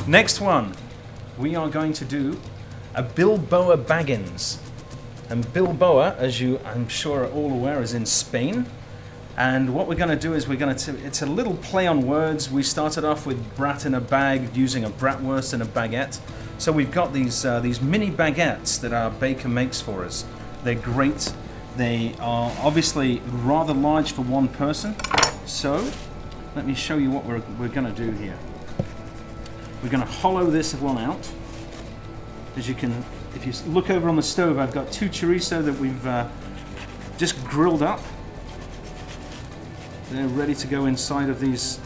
Next one, we are going to do a Bilboa Baggins. And Bilboa, as you I'm sure are all aware, is in Spain. And what we're going to do is it's a little play on words. We started off with brat in a bag, using a bratwurst and a baguette. So we've got these mini baguettes that our baker makes for us. They're great. They are obviously rather large for one person. So let me show you what we're going to do here. We're going to hollow this one out. As you can, if you look over on the stove, I've got 2 chorizo that we've just grilled up. They're ready to go inside of these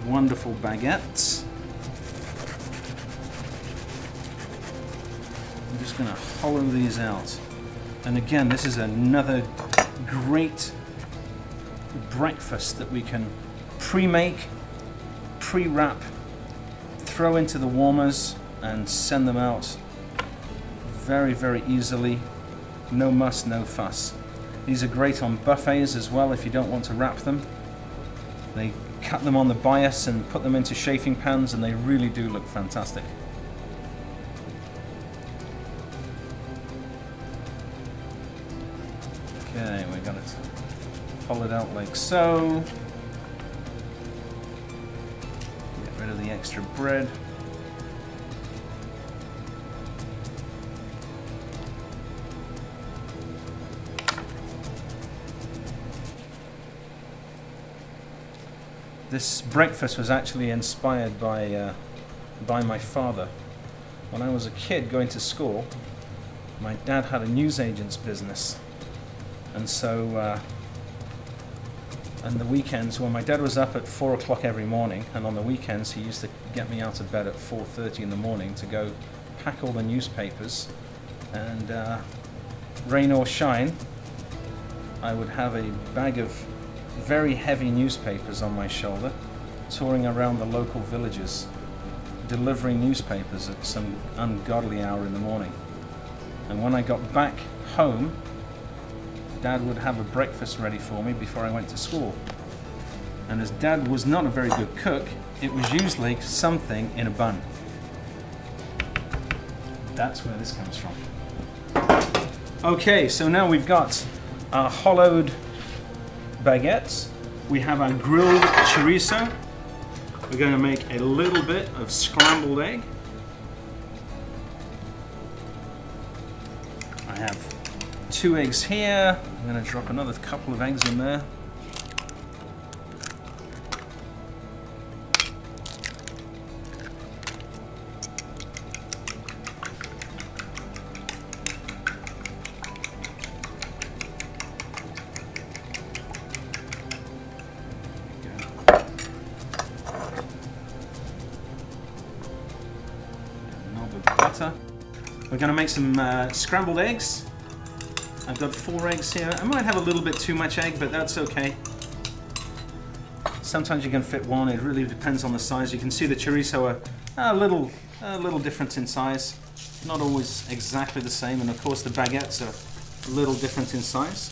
wonderful baguettes. I'm just going to hollow these out. And again, this is another great breakfast that we can pre-make, pre-wrap, throw into the warmers and send them out very, very easily. No muss, no fuss. These are great on buffets as well if you don't want to wrap them. They cut them on the bias and put them into chafing pans, and they really do look fantastic. Okay, we're going to pull it out like so. Get rid of the extra bread. This breakfast was actually inspired by my father. When I was a kid going to school, my dad had a newsagent's business. And so, on the weekends, when my dad was up at 4 o'clock every morning, and on the weekends he used to get me out of bed at 4:30 in the morning to go pack all the newspapers. And rain or shine, I would have a bag of very heavy newspapers on my shoulder, touring around the local villages, delivering newspapers at some ungodly hour in the morning. And when I got back home, Dad would have a breakfast ready for me before I went to school. And as Dad was not a very good cook, it was usually something in a bun. That's where this comes from. Okay, so now we've got our hollowed baguettes. We have our grilled chorizo. We're going to make a little bit of scrambled egg. I have 2 eggs here. I'm going to drop another couple of eggs in there. We're going to make some scrambled eggs. I've got 4 eggs here. I might have a little bit too much egg, but that's okay. Sometimes you can fit 1. It really depends on the size. You can see the chorizo are a little different in size. Not always exactly the same, and of course the baguettes are a little different in size.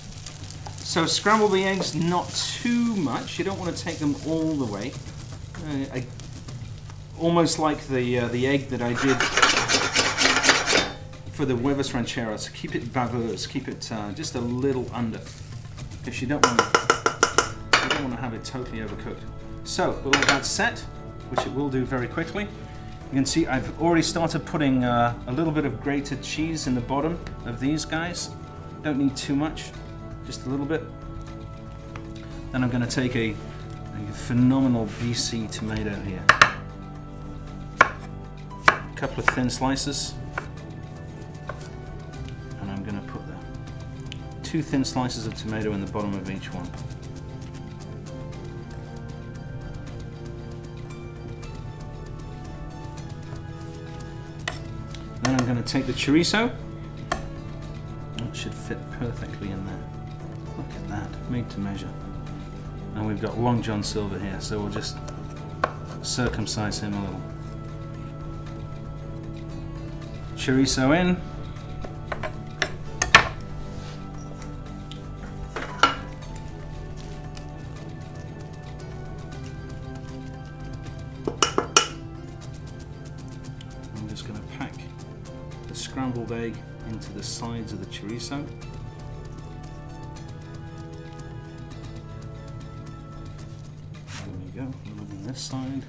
So scramble the eggs not too much. You don't want to take them all the way. Almost like the egg that I did for the huevos rancheros. Keep it baveuse, keep it just a little under, because you don't want to have it totally overcooked. So with all that set, which it will do very quickly, you can see I've already started putting a little bit of grated cheese in the bottom of these guys. Don't need too much, just a little bit. Then I'm going to take a phenomenal BC tomato here. A couple of thin slices. 2 thin slices of tomato in the bottom of each one. Then I'm going to take the chorizo. It should fit perfectly in there. Look at that, made to measure. And we've got Long John Silver here, so we'll just circumcise him a little. Chorizo in. scrambled egg into the sides of the chorizo. There we go, a little on this side.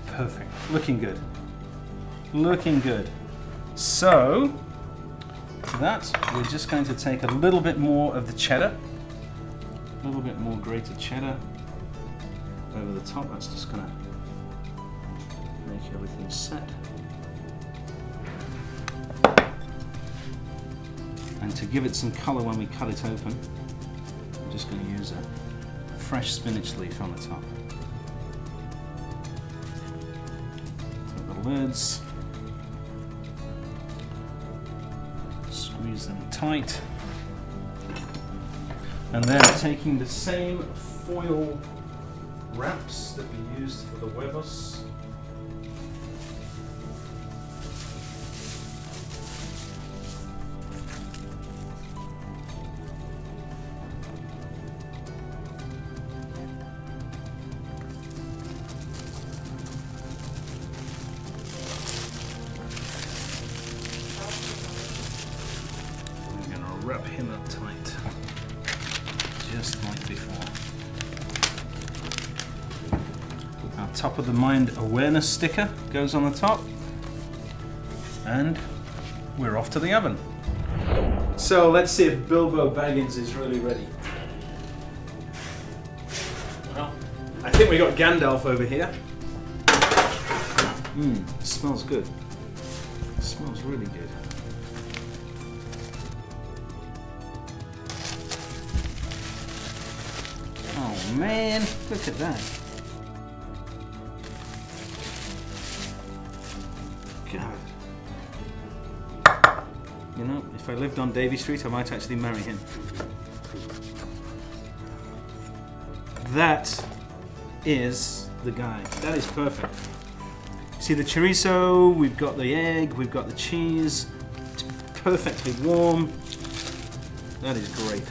Perfect. Looking good. Looking good. So, for that, we're just going to take a little bit more of the cheddar. A little bit more grated cheddar over the top. That's just going to make everything set. And to give it some colour when we cut it open, I'm just going to use a fresh spinach leaf on the top. Lids, squeeze them tight, and then taking the same foil wraps that we used for the huevos, wrap him up tight, just like before. Our top of the mind awareness sticker goes on the top, and we're off to the oven. So let's see if Bilbo Baggins is really ready. Well, I think we got Gandalf over here. It smells good. It smells really good. Oh man, look at that. God. You know, if I lived on Davy Street, I might actually marry him. That is the guy. That is perfect. See the chorizo, we've got the egg, we've got the cheese. It's perfectly warm. That is great.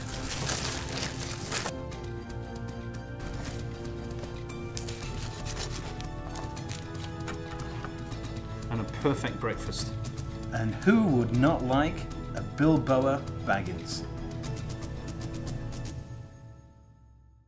And a perfect breakfast. And who would not like a Bilboa Baggins?